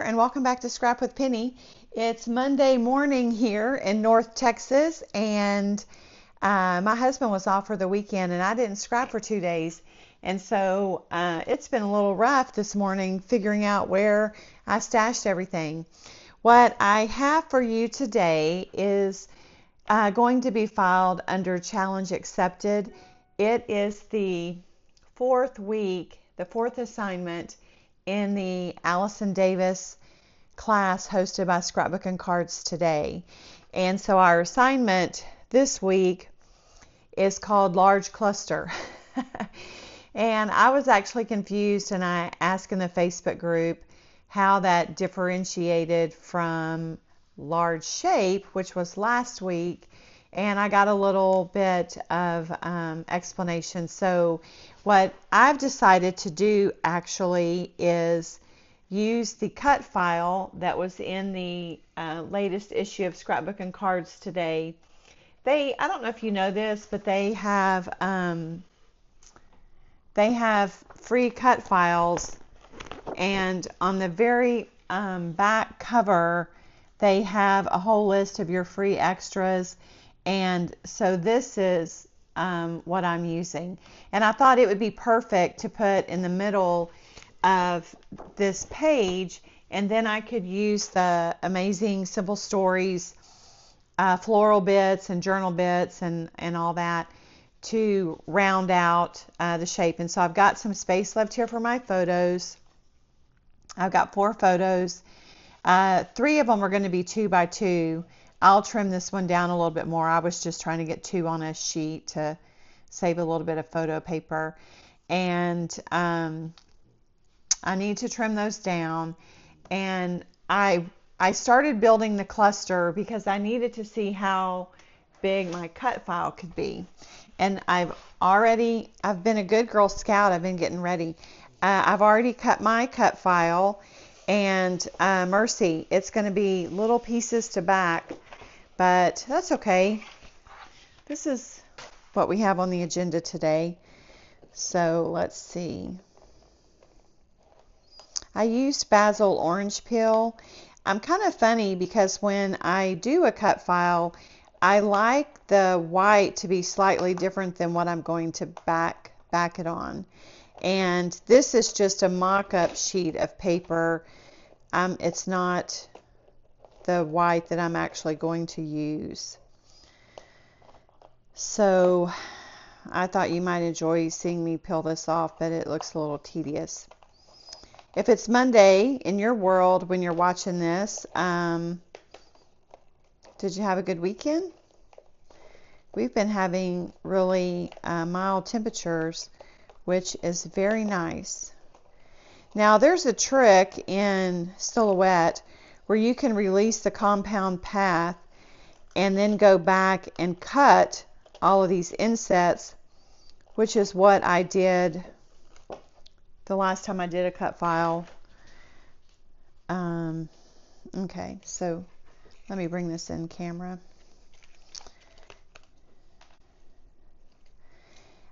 and welcome back to Scrap with Penny. It's Monday morning here in North Texas, and my husband was off for the weekend and I didn't scrap for 2 days, and so it's been a little rough this morning figuring out where I stashed everything. What I have for you today is going to be filed under Challenge Accepted. It is the fourth week, the fourth assignment in the Allison Davis class hosted by Scrapbook and Cards Today. And so our assignment this week is called Large Cluster. And I was actually confused, and I asked in the Facebook group how that differentiated from large shape, which was last week, and I got a little bit of explanation. So what I've decided to do actually is use the cut file that was in the latest issue of Scrapbook and Cards Today. I don't know if you know this, but they have free cut files, and on the very back cover they have a whole list of your free extras. And so this is what I'm using. And I thought it would be perfect to put in the middle of this page, and then I could use the Amazing Simple Stories floral bits and journal bits and all that to round out the shape. And so I've got some space left here for my photos. I've got 4 photos. 3 of them are going to be 2 by 2. I'll trim this one down a little bit more. I was just trying to get 2 on a sheet to save a little bit of photo paper. And I need to trim those down. And I started building the cluster because I needed to see how big my cut file could be. And I've been a good Girl Scout. I've been getting ready. I've already cut my cut file, and mercy, it's going to be little pieces to back, but that's okay. This is what we have on the agenda today. So let's see. I used basil orange peel. I'm kind of funny because when I do a cut file, I like the white to be slightly different than what I'm going to back it on. And this is just a mock-up sheet of paper. It's not the white that I'm actually going to use. So I thought you might enjoy seeing me peel this off, but it looks a little tedious. If it's Monday in your world when you're watching this, did you have a good weekend? We've been having really mild temperatures, which is very nice. Now there's a trick in Silhouette where you can release the compound path and then go back and cut all of these insets, which is what I did the last time I did a cut file. Okay, so let me bring this in camera.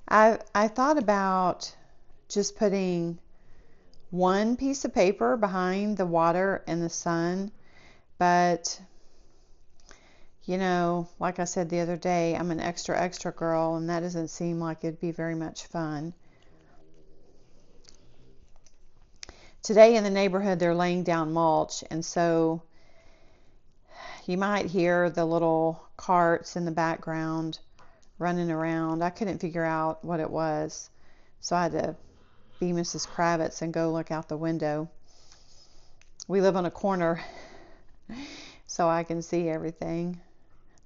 I thought about just putting one piece of paper behind the water and the sun, but you know, like I said the other day, I'm an extra girl, and that doesn't seem like it'd be very much fun. Today in the neighborhood they're laying down mulch, and so you might hear the little carts in the background running around. I couldn't figure out what it was, so I had to be Mrs. Kravitz and go look out the window. We live on a corner, so I can see everything.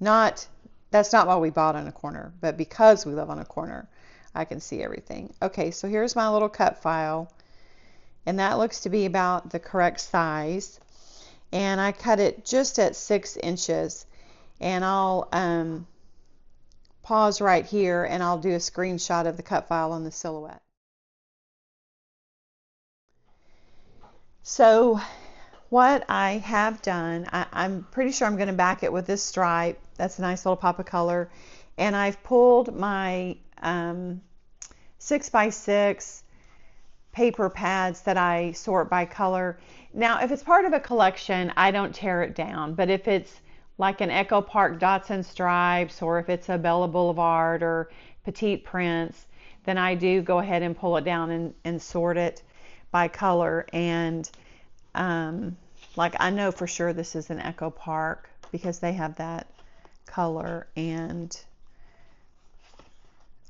That's not why we bought on a corner, but because we live on a corner, I can see everything. Okay, so here's my little cut file, and that looks to be about the correct size. And I cut it just at 6 inches, and I'll pause right here and I'll do a screenshot of the cut file on the Silhouette. So what I have done, I'm pretty sure I'm going to back it with this stripe. That's a nice little pop of color. And I've pulled my 6x6 paper pads that I sort by color. Now, if it's part of a collection, I don't tear it down, but if it's like an Echo Park Dots and Stripes, or if it's a Bella Boulevard or Petite Prince, then I do go ahead and pull it down and sort it by color. And like I know for sure this is an Echo Park because they have that color, and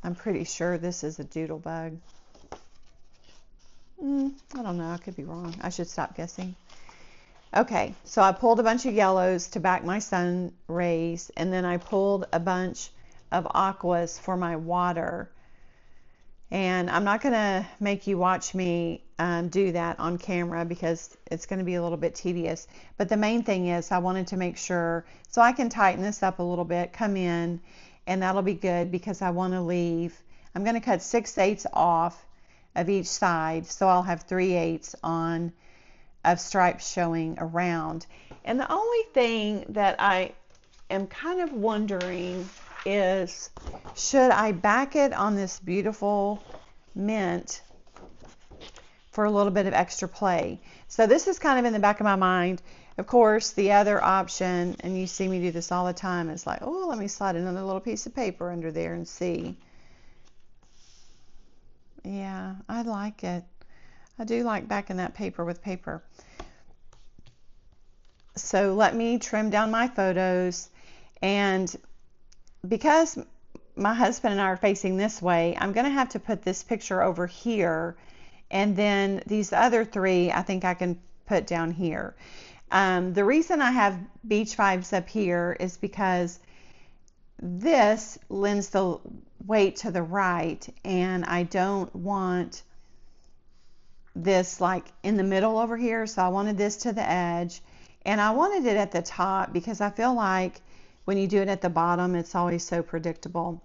I'm pretty sure this is a Doodlebug. I don't know, I could be wrong. I should stop guessing. Okay, so I pulled a bunch of yellows to back my sun rays, and then I pulled a bunch of aquas for my water. And I'm not going to make you watch me do that on camera because it's going to be a little bit tedious. But the main thing is I wanted to make sure, so I can tighten this up a little bit, come in, and that'll be good because I want to leave. I'm going to cut 6/8 off of each side, so I'll have 3/8 on of stripes showing around. And the only thing that I am kind of wondering is, should I back it on this beautiful mint for a little bit of extra play? So this is kind of in the back of my mind. Of course, the other option, and you see me do this all the time, is like, oh, let me slide another little piece of paper under there and see. Yeah, I like it. I do like backing that paper with paper. So let me trim down my photos, and because my husband and I are facing this way, I'm going to have to put this picture over here, and then these other three I think I can put down here. The reason I have Beach Vibes up here is because this lends the weight to the right, and I don't want this like in the middle over here, so I wanted this to the edge, and I wanted it at the top because I feel like when you do it at the bottom, it's always so predictable.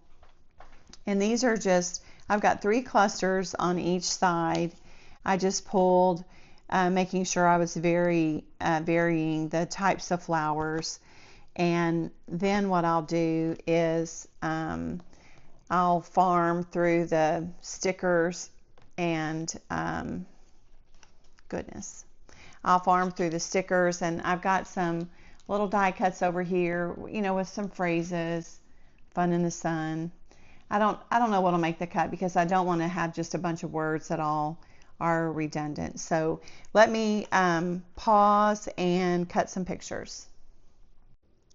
And these are just, I've got 3 clusters on each side. I just pulled, making sure I was varying the types of flowers. And then what I'll do is I'll farm through the stickers and I'll farm through the stickers, and I've got some little die cuts over here, you know, with some phrases, fun in the sun. I don't know what'll make the cut because I don't want to have just a bunch of words that all are redundant. So let me pause and cut some pictures.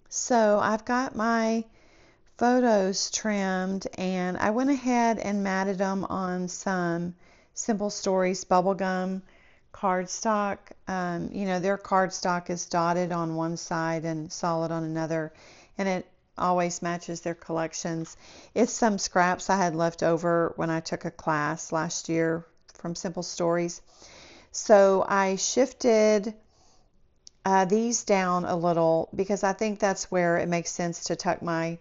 So I've got my photos trimmed, and I went ahead and matted them on some Simple Stories bubblegum cardstock. You know, their cardstock is dotted on one side and solid on another, and it always matches their collections. It's some scraps I had left over when I took a class last year from Simple Stories. So I shifted these down a little because I think that's where it makes sense to tuck my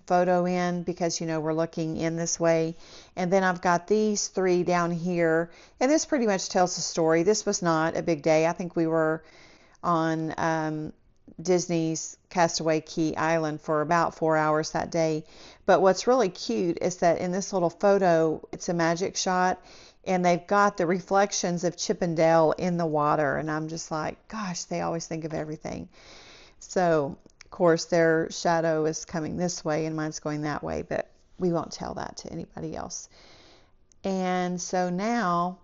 photo in, because you know we're looking in this way. And then I've got these 3 down here, and this pretty much tells the story. This was not a big day. I think we were on Disney's Castaway Key Island for about 4 hours that day. But what's really cute is that in this little photo, it's a magic shot, and they've got the reflections of Chip and Dale in the water, and I'm just like, gosh, they always think of everything. So of course their shadow is coming this way and mine's going that way, but we won't tell that to anybody else. And so now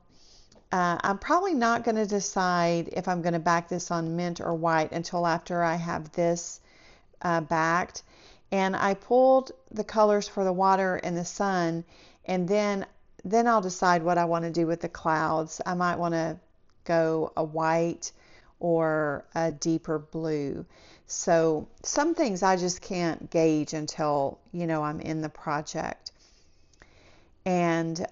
I'm probably not going to decide if I'm going to back this on mint or white until after I have this backed. And I pulled the colors for the water and the sun, and then I'll decide what I want to do with the clouds. I might want to go a white or a deeper blue. So some things I just can't gauge until, you know, I'm in the project. And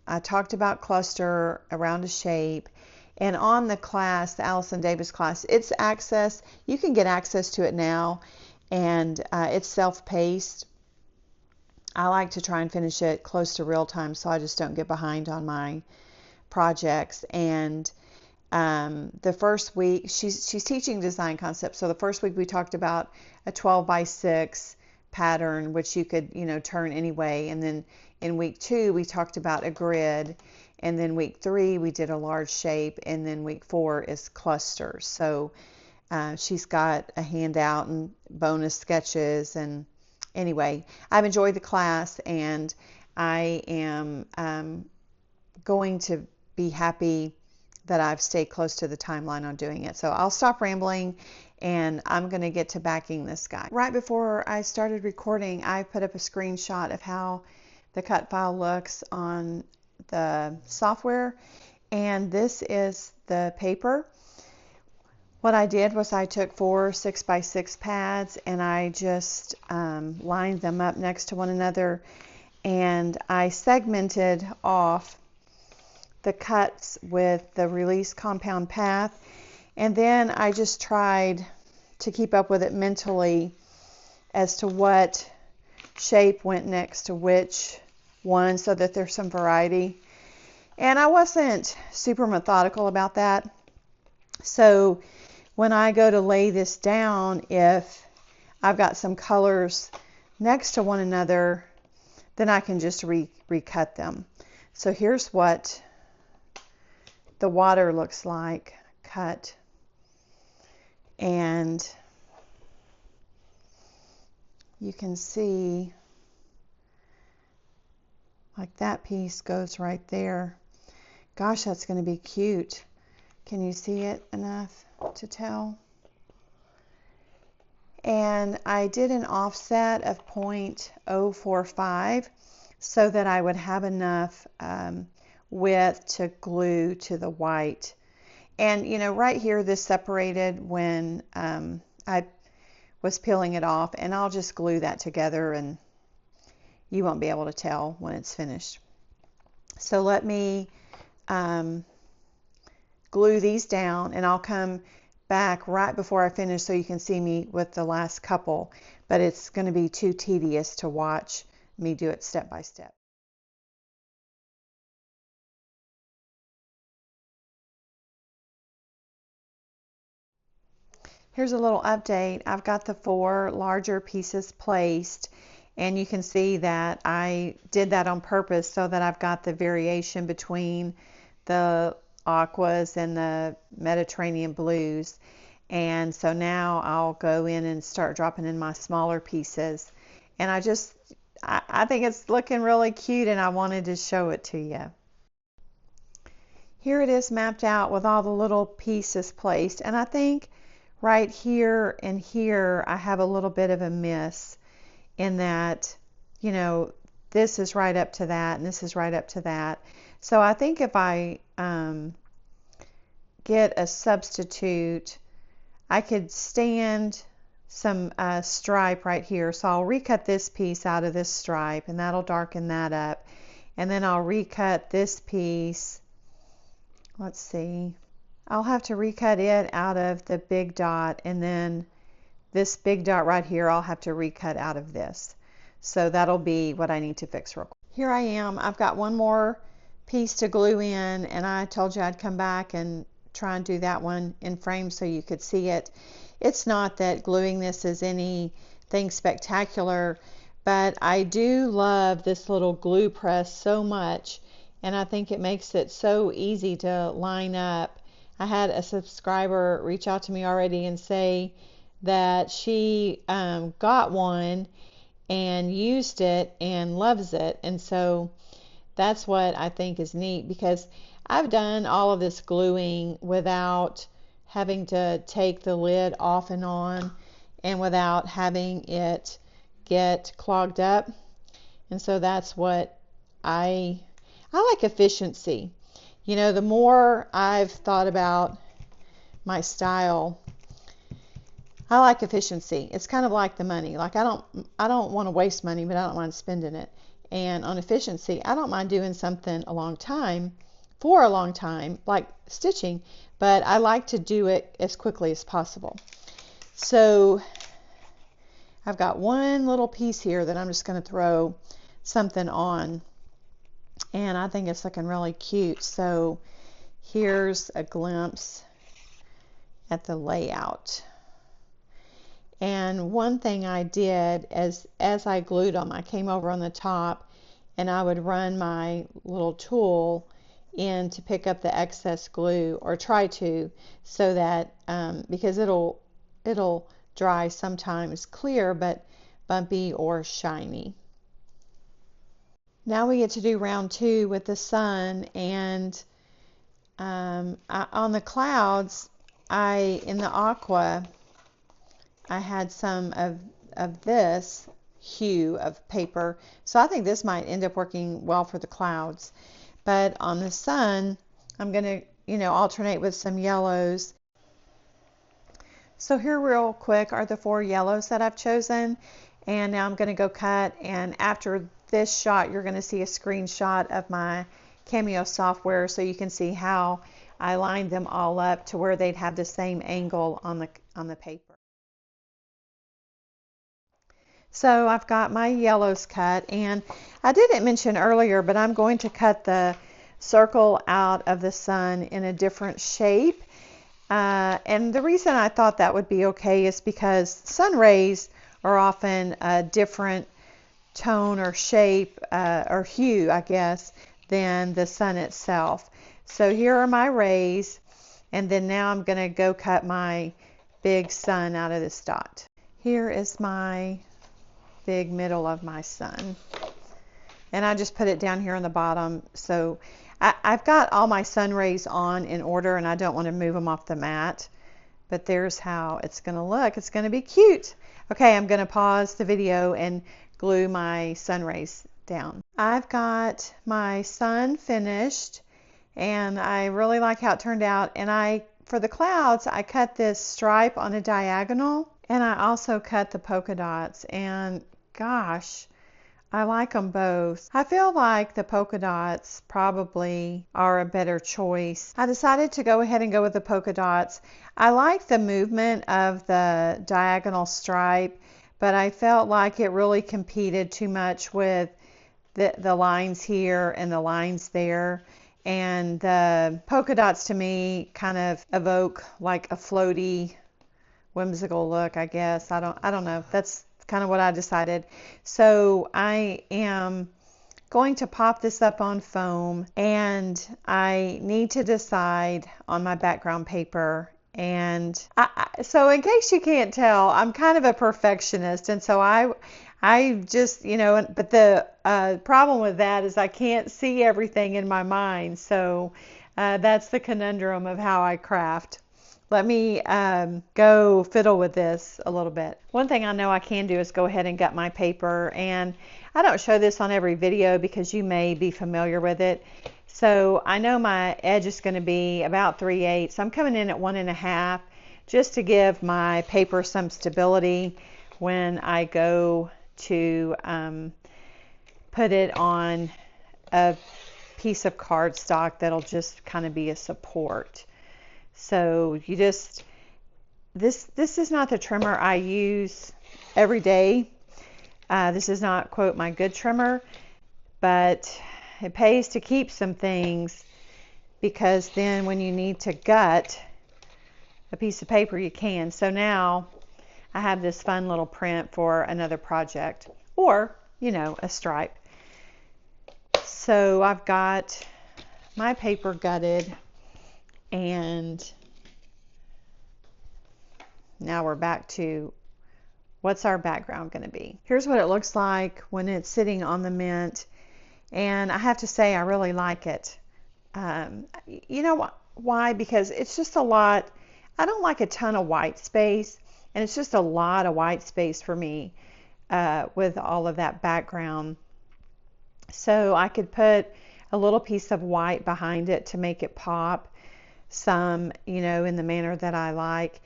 I talked about cluster around a shape. And on the class, the Allison Davis class, it's access. You can get access to it now, and it's self-paced. I like to try and finish it close to real time so I just don't get behind on my projects. And the first week, she's teaching design concepts. So the first week we talked about a 12 by 6 pattern, which you could, you know, turn anyway. And then In week 2, we talked about a grid. And then week 3, we did a large shape. And then week 4 is clusters. So she's got a handout and bonus sketches. And anyway, I've enjoyed the class, and I am going to be happy that I've stayed close to the timeline on doing it. So I'll stop rambling, and I'm going to get to backing this guy. Right before I started recording, I put up a screenshot of how the cut file looks on the software, and this is the paper. What I did was I took 4 6x6 pads, and I just lined them up next to one another, and I segmented off the cuts with the release compound path, and then I just tried to keep up with it mentally as to what shape went next to which one, so that there's some variety. And I wasn't super methodical about that, so when I go to lay this down, if I've got some colors next to one another, then I can just recut them. So here's what the water looks like cut, and you can see like that piece goes right there. Gosh, that's going to be cute. Can you see it enough to tell? And I did an offset of 0.045 so that I would have enough width to glue to the white. And you know, right here this separated when I was peeling it off, and I'll just glue that together and you won't be able to tell when it's finished. So let me glue these down, and I'll come back right before I finish so you can see me with the last couple, but it's going to be too tedious to watch me do it step by step. Here's a little update. I've got the 4 larger pieces placed, and you can see that I did that on purpose so that I've got the variation between the aquas and the Mediterranean blues. And so now I'll go in and start dropping in my smaller pieces, and I think it's looking really cute, and I wanted to show it to you. Here it is mapped out with all the little pieces placed, and I think right here and here I have a little bit of a miss in that, you know, this is right up to that and this is right up to that. So I think if I get a substitute, I could stand some stripe right here. So I'll recut this piece out of this stripe, and that'll darken that up. And then I'll recut this piece. Let's see. I'll have to recut it out of the big dot, and then this big dot right here I'll have to recut out of this. So that'll be what I need to fix real quick. Here I am. I've got one more piece to glue in, and I told you I'd come back and try and do that one in frame so you could see it. It's not that gluing this is anything spectacular, but I do love this little glue press so much, and I think it makes it so easy to line up. I had a subscriber reach out to me already and say that she got one and used it and loves it, and so that's what I think is neat, because I've done all of this gluing without having to take the lid off and on, and without having it get clogged up, and so that's what I like. Efficiency. You know, the more I've thought about my style, I like efficiency. It's kind of like the money. Like I don't want to waste money, but I don't mind spending it. And on efficiency, I don't mind doing something for a long time, like stitching, but I like to do it as quickly as possible. So I've got one little piece here that I'm just going to throw something on, and I think it's looking really cute. So here's a glimpse at the layout. And one thing I did as I glued them, I came over on the top and I would run my little tool in to pick up the excess glue, or try to, so that because it'll dry sometimes clear but bumpy or shiny. Now we get to do round 2 with the sun, and on the clouds, in the aqua, I had some of this hue of paper, so I think this might end up working well for the clouds. But on the sun, I'm going to, alternate with some yellows. So here real quick are the 4 yellows that I've chosen, and now I'm going to go cut, and after this shot you're going to see a screenshot of my Cameo software so you can see how I lined them all up to where they'd have the same angle on the paper. So I've got my yellows cut, and I didn't mention earlier, but I'm going to cut the circle out of the sun in a different shape. And the reason I thought that would be okay is because sun rays are often a different tone or shape or hue, I guess, than the sun itself. So here are my rays, and then now I'm going to go cut my big sun out of this dot. Here is my big middle of my sun, and I just put it down here on the bottom. So I've got all my sun rays on in order, and I don't want to move them off the mat, but there's how it's going to look. It's going to be cute. Okay, I'm going to pause the video and glue my sun rays down. I've got my sun finished, and I really like how it turned out. And for the clouds, I cut this stripe on a diagonal, and I also cut the polka dots, and gosh, I like them both. I feel like the polka dots probably are a better choice. I decided to go ahead and go with the polka dots. I like the movement of the diagonal stripe, but I felt like it really competed too much with the lines here and the lines there. And the polka dots to me kind of evoke like a floaty, whimsical look, I guess. I don't know. That's kind of what I decided. So I am going to pop this up on foam, and I need to decide on my background paper. And so in case you can't tell, I'm kind of a perfectionist, and so I just, but the problem with that is I can't see everything in my mind. So that's the conundrum of how I craft. Let me go fiddle with this a little bit. One thing I know I can do is go ahead and gut my paper, and I don't show this on every video because you may be familiar with it. So I know my edge is going to be about 3/8. I'm coming in at 1.5 just to give my paper some stability when I go to put it on a piece of cardstock that'll just kind of be a support. So you just, this is not the trimmer I use every day. This is not, quote, my good trimmer, but it pays to keep some things, because then when you need to gut a piece of paper, you can. So now I have this fun little print for another project, or, a stripe. So I've got my paper gutted, and now we're back to what's our background going to be. Here's what it looks like when it's sitting on the mint, and I have to say I really like it. You know why? Because it's just a lot. I don't like a ton of white space, and it's just a lot of white space for me with all of that background. So I could put a little piece of white behind it to make it pop some, in the manner that I like.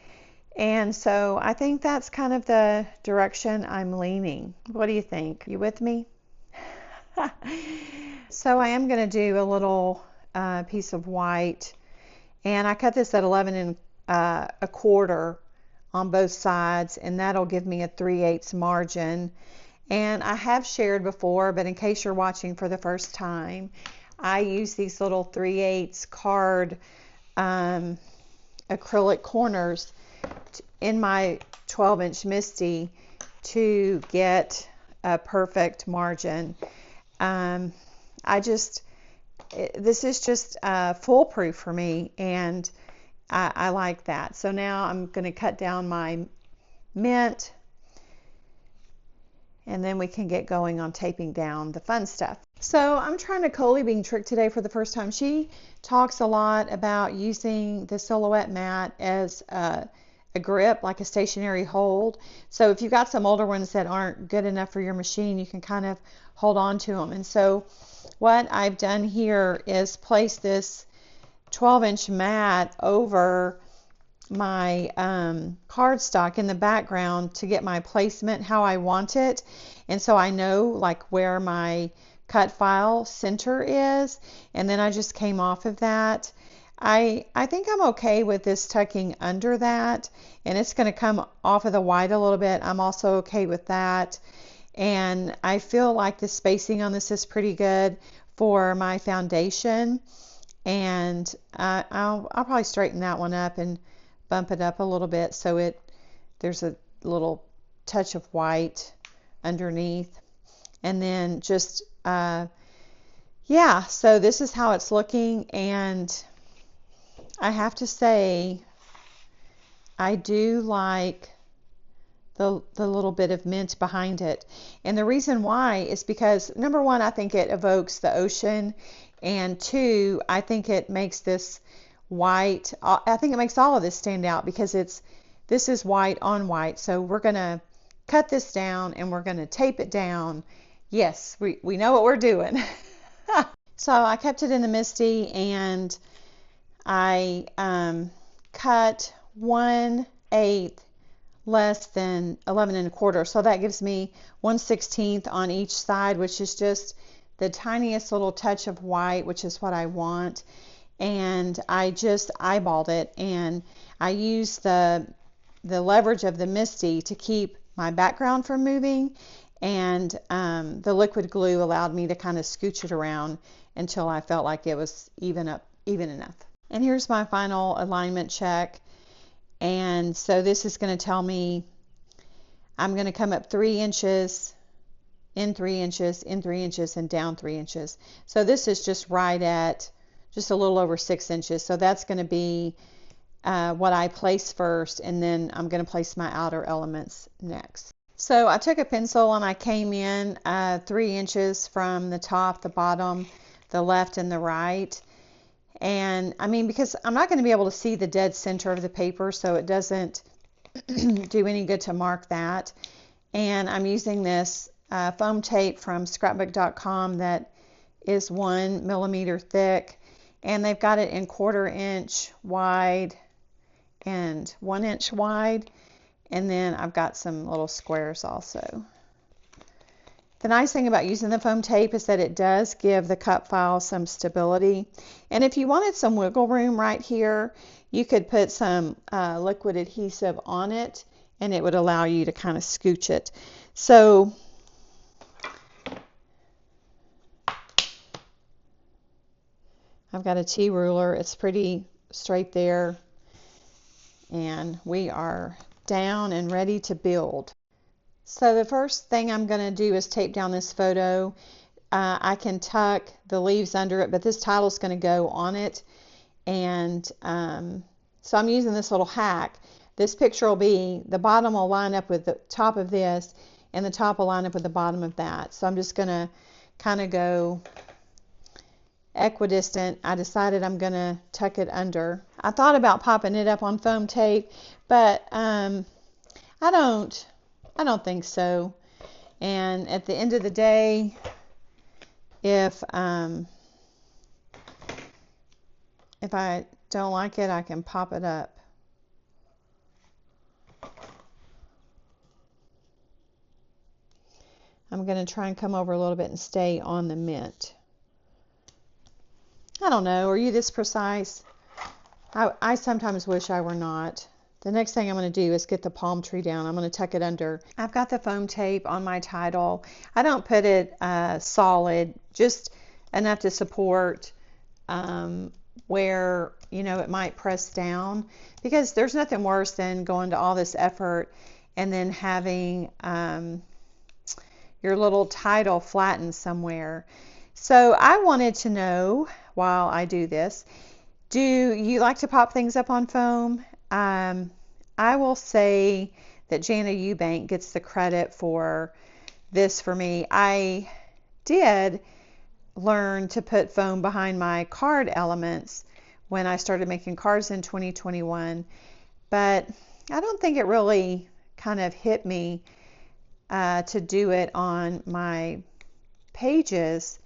And so I think that's kind of the direction I'm leaning. What do you think? You with me? So I am going to do a little piece of white, and I cut this at 11 1/4 on both sides, and that'll give me a 3/8 margin. And I have shared before, but in case you're watching for the first time, I use these little 3/8 card acrylic corners in my 12-inch Misty to get a perfect margin. This is just foolproof for me, and I like that. So now I'm going to cut down my mint, and then we can get going on taping down the fun stuff. So I'm trying a Coley Bean trick today for the first time. She talks a lot about using the silhouette mat as a grip, like a stationary hold. So if you've got some older ones that aren't good enough for your machine, you can kind of hold on to them. And so what I've done here is place this 12-inch mat over my cardstock in the background to get my placement how I want it. And so I know like where my cut file center is, and then I just came off of that. I think I'm okay with this tucking under that, and it's going to come off of the white a little bit. I'm also okay with that, and I feel like the spacing on this is pretty good for my foundation, and I'll probably straighten that one up and bump it up a little bit so there's a little touch of white underneath, and then just yeah, so this is how it's looking, and I have to say I do like the little bit of mint behind it. And the reason why is because, number one, I think it evokes the ocean, and two, I think it makes this white, I think it makes all of this stand out because this is white on white. So we're going to cut this down and we're going to tape it down. Yes, we know what we're doing. So I kept it in the Misty, and I cut 1/8 less than 11 1/4. So that gives me 1/16 on each side, which is just the tiniest little touch of white, which is what I want. And I just eyeballed it, and I used the leverage of the Misty to keep my background from moving, and the liquid glue allowed me to kind of scooch it around until I felt like it was even enough. And here's my final alignment check. And so this is going to tell me I'm going to come up 3 inches, in 3 inches, in 3 inches, and down 3 inches. So this is just right at just a little over 6 inches. So that's going to be what I place first, and then I'm going to place my outer elements next. So I took a pencil and I came in 3 inches from the top, the bottom, the left, and the right. And I mean, because I'm not going to be able to see the dead center of the paper, so it doesn't do any good to mark that. And I'm using this foam tape from scrapbook.com that is 1 millimeter thick, and they've got it in 1/4 inch wide and 1 inch wide, and then I've got some little squares also. The nice thing about using the foam tape is that it does give the cut file some stability. And if you wanted some wiggle room right here, you could put some liquid adhesive on it, and it would allow you to kind of scooch it. So I've got a T-ruler. It's pretty straight there. And we are down and ready to build. So the first thing I'm going to do is tape down this photo. I can tuck the leaves under it, but this title is going to go on it. And so I'm using this little hack. This picture will be, the bottom will line up with the top of this, and the top will line up with the bottom of that. So I'm just going to kind of go equidistant. I decided I'm going to tuck it under. I thought about popping it up on foam tape, but I don't think so. And at the end of the day, if I don't like it, I can pop it up. I'm going to try and come over a little bit and stay on the mint. I don't know, are you this precise? I sometimes wish I were not. The next thing I'm going to do is get the palm tree down. I'm going to tuck it under. I've got the foam tape on my title. I don't put it solid, just enough to support where, you know, it might press down, because there's nothing worse than going to all this effort and then having, your little title flattens somewhere. So I wanted to know, while I do this, do you like to pop things up on foam? I will say that Jana Eubank gets the credit for this for me. I did learn to put foam behind my card elements when I started making cards in 2021, but I don't think it really kind of hit me to do it on my pages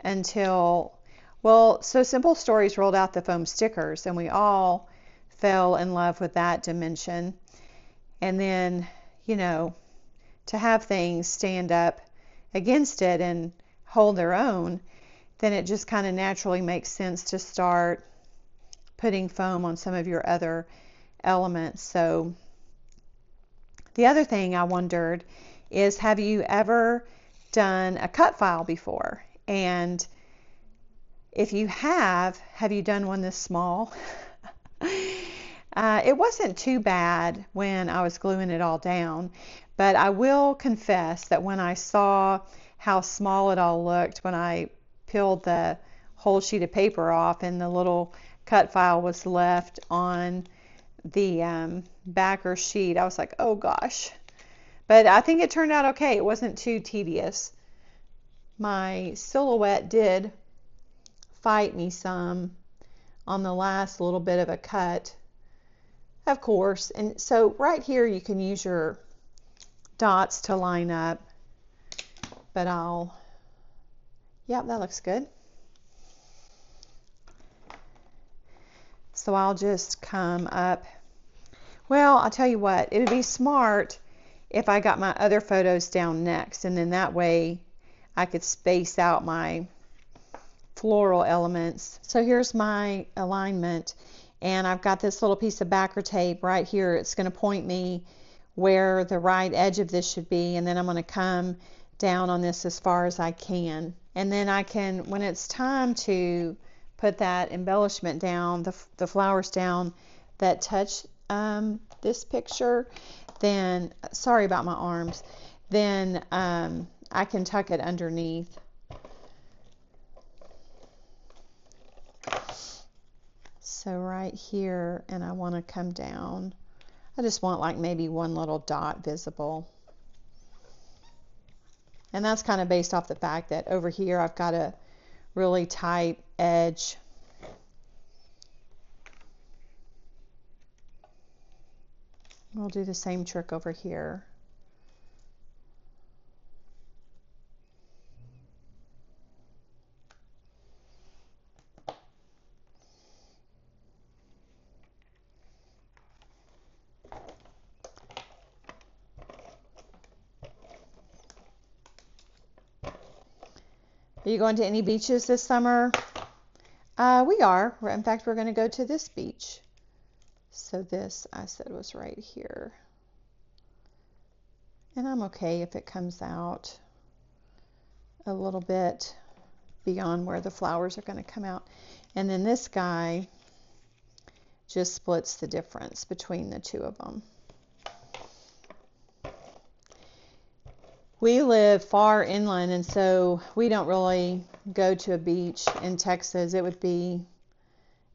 until, well, So Simple Stories rolled out the foam stickers, and we all fell in love with that dimension. And then, you know, to have things stand up against it and hold their own, then it just kind of naturally makes sense to start putting foam on some of your other elements. So the other thing I wondered is, have you ever done a cut file before? And if you have you done one this small? It wasn't too bad when I was gluing it all down, but I will confess that when I saw how small it all looked when I peeled the whole sheet of paper off and the little cut file was left on the backer sheet, I was like, oh gosh. But I think it turned out okay. It wasn't too tedious. My silhouette did fight me some on the last little bit of a cut, of course. And so right here you can use your dots to line up, but yep, that looks good. So I'll just come up. Well, I'll tell you what, it would be smart if I got my other photos down next, and then that way I could space out my floral elements. So here's my alignment, and I've got this little piece of backer tape right here. It's going to point me where the right edge of this should be, and then I'm going to come down on this as far as I can. And then I can, when it's time to put that embellishment down, the flowers down that touch this picture, then, sorry about my arms, then I can tuck it underneath. So right here, and I want to come down. I just want like maybe one little dot visible. And that's kind of based off the fact that over here I've got a really tight edge. We'll do the same trick over here. Are you going to any beaches this summer? We are. In fact, we're going to go to this beach. So this, I said, was right here. And I'm okay if it comes out a little bit beyond where the flowers are going to come out. And then this guy just splits the difference between the two of them. We live far inland, and so we don't really go to a beach in Texas. It would be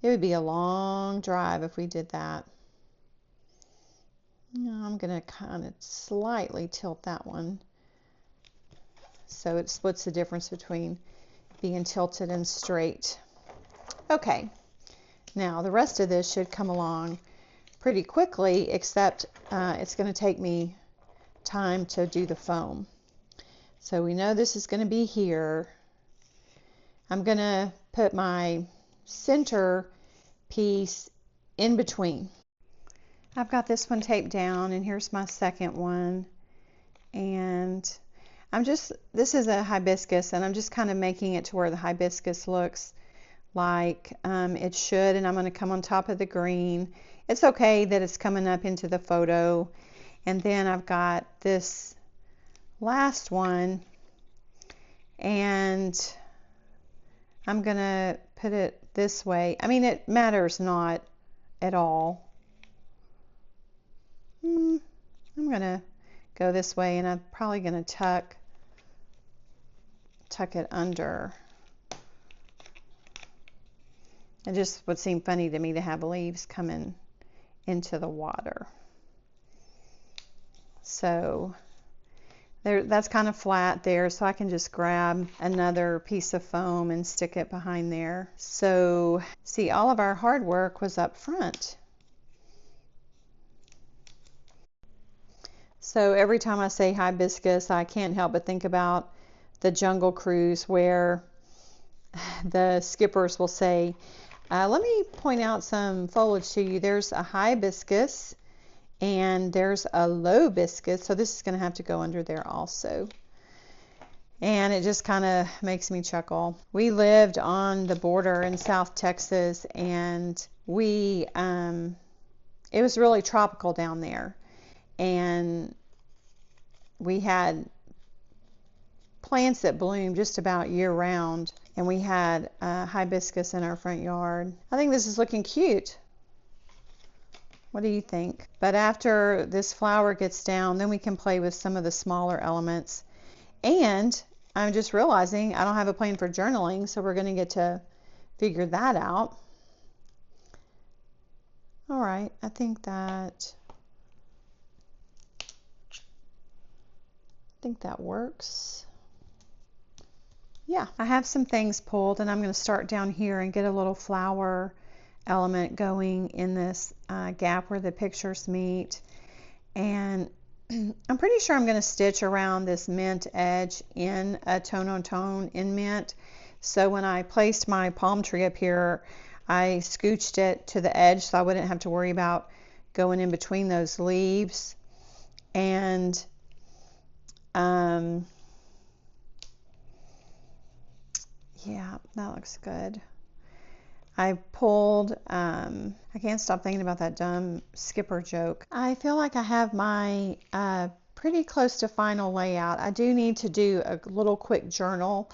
a long drive if we did that. I'm going to kind of slightly tilt that one so it splits the difference between being tilted and straight. Okay, now the rest of this should come along pretty quickly, except it's going to take me time to do the foam. So we know this is going to be here. I'm going to put my center piece in between. I've got this one taped down, and here's my second one. And this is a hibiscus, and I'm just kind of making it to where the hibiscus looks like it should, and I'm going to come on top of the green. It's okay that it's coming up into the photo. And then I've got this last one, and I'm going to put it this way. I mean, it matters not at all. I'm going to go this way, and I'm probably going to tuck tuck it under. It just would seem funny to me to have leaves coming into the water. So there, that's kind of flat there, so I can just grab another piece of foam and stick it behind there. So see, all of our hard work was up front. So every time I say hibiscus, I can't help but think about the Jungle Cruise, where the skippers will say, let me point out some foliage to you. There's a hibiscus and there's a lobiscus, so this is going to have to go under there also. And it just kind of makes me chuckle. We lived on the border in South Texas, and it was really tropical down there, and we had plants that bloom just about year round, and we had hibiscus in our front yard. I think this is looking cute. What do you think? But after this flower gets down, then we can play with some of the smaller elements. And I'm just realizing I don't have a plan for journaling, so we're going to get to figure that out. All right, I think that works. Yeah, I have some things pulled, and I'm going to start down here and get a little flower element going in this gap where the pictures meet. And I'm pretty sure I'm going to stitch around this mint edge in a tone-on-tone in mint. So when I placed my palm tree up here, I scooched it to the edge so I wouldn't have to worry about going in between those leaves. And yeah, that looks good. I pulled, I can't stop thinking about that dumb skipper joke. I feel like I have my pretty close to final layout. I do need to do a little quick journal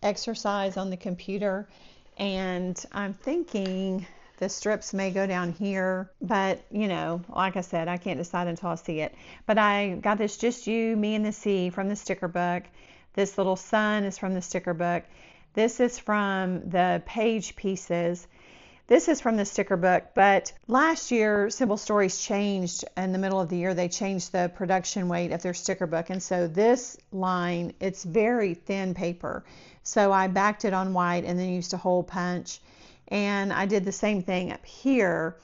exercise on the computer, and I'm thinking the strips may go down here, but you know, like I said, I can't decide until I see it. But I got this Just You, Me and the Sea from the sticker book. This little sun is from the sticker book. This is from the page pieces. This is from the sticker book, but last year Simple Stories changed in the middle of the year. They changed the production weight of their sticker book, and so this line, it's very thin paper. So I backed it on white and then used a hole punch, and I did the same thing up here.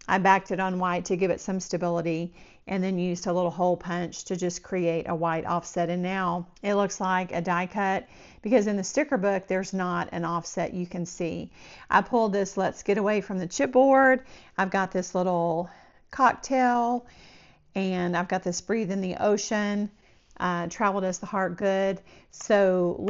I backed it on white to give it some stability, and then used a little hole punch to just create a white offset. And now it looks like a die cut, because in the sticker book there's not an offset you can see. I pulled this Let's Get Away from the chipboard. I've got this little cocktail, and I've got this Breathe in the Ocean. Travel Does the Heart Good. So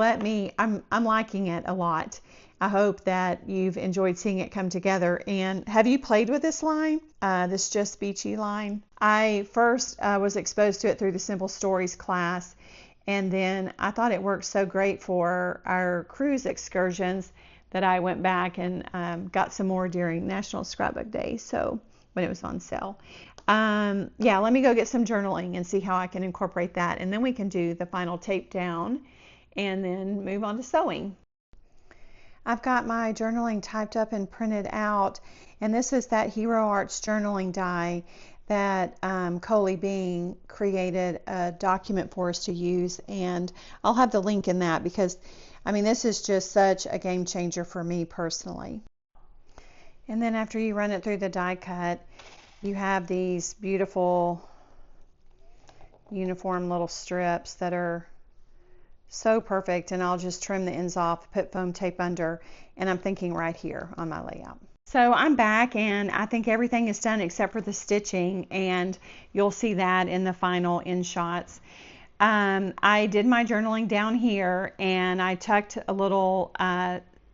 I'm liking it a lot. I hope that you've enjoyed seeing it come together. And have you played with this line, this Just Beachy line? I first was exposed to it through the Simple Stories class, and then I thought it worked so great for our cruise excursions that I went back and got some more during National Scrapbook Day, so when it was on sale. Yeah, let me go get some journaling and see how I can incorporate that, and then we can do the final tape down and then move on to sewing. I've got my journaling typed up and printed out, and this is that Hero Arts journaling die that Coley Bean created a document for us to use, and I'll have the link in that, because I mean, this is just such a game changer for me personally. And then after you run it through the die cut, you have these beautiful uniform little strips that are so perfect, and I'll just trim the ends off, put foam tape under, and I'm thinking right here on my layout. So I'm back, and I think everything is done except for the stitching, and you'll see that in the final end shots. I did my journaling down here, and I tucked a little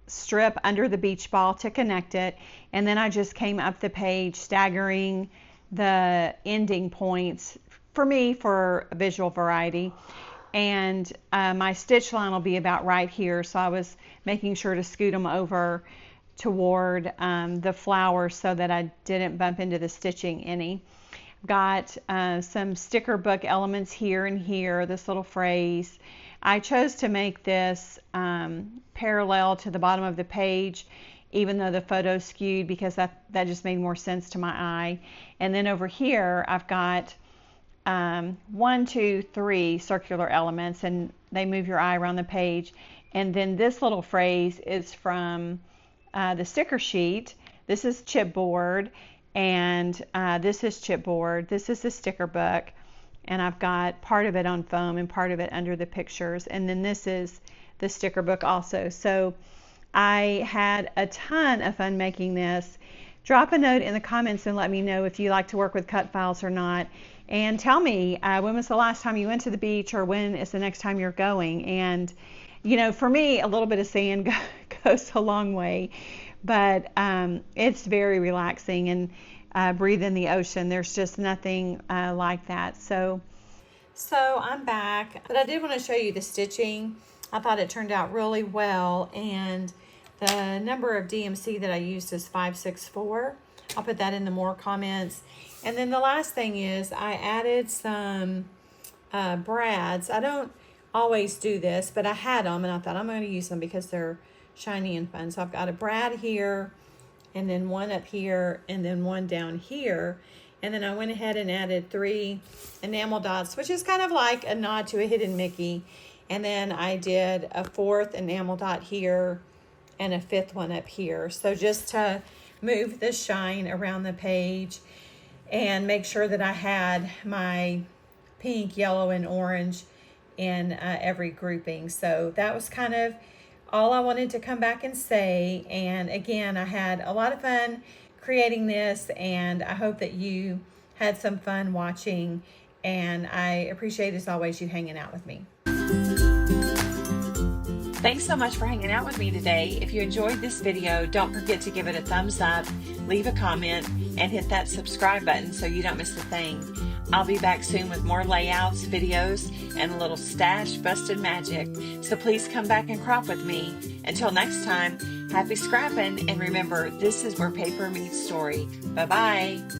strip under the beach ball to connect it, and then I just came up the page staggering the ending points for me for visual variety. And my stitch line will be about right here, so I was making sure to scoot them over toward the flowers so that I didn't bump into the stitching any. Got some sticker book elements here and here, this little phrase. I chose to make this parallel to the bottom of the page, even though the photo's skewed, because that just made more sense to my eye. And then over here, I've got 1, 2, 3 circular elements, and they move your eye around the page. And then this little phrase is from the sticker sheet. This is chipboard, and this is chipboard. This is the sticker book, and I've got part of it on foam and part of it under the pictures. And then this is the sticker book also. So I had a ton of fun making this. Drop a note in the comments and let me know if you like to work with cut files or not. And tell me, when was the last time you went to the beach, or when is the next time you're going? And, you know, for me, a little bit of sand goes a long way. But it's very relaxing, and breathe in the ocean. There's just nothing like that. So I'm back, but I did want to show you the stitching. I thought it turned out really well, and the number of DMC that I used is 564. I'll put that in the more comments. And then the last thing is I added some brads. I don't always do this, but I had them, and I thought I'm going to use them because they're shiny and fun. So I've got a brad here, and then one up here, and then one down here. And then I went ahead and added 3 enamel dots, which is kind of like a nod to a hidden Mickey. And then I did a 4th enamel dot here and a 5th one up here. So just to move the shine around the page and make sure that I had my pink, yellow, and orange in every grouping. So that was kind of all I wanted to come back and say. And again, I had a lot of fun creating this, and I hope that you had some fun watching, and I appreciate, as always, you hanging out with me. Thanks so much for hanging out with me today. If you enjoyed this video, don't forget to give it a thumbs up, leave a comment, and hit that subscribe button so you don't miss a thing. I'll be back soon with more layouts, videos, and a little stash busted magic. So please come back and crop with me. Until next time, happy scrapping, and remember, this is where paper meets story. Bye-bye.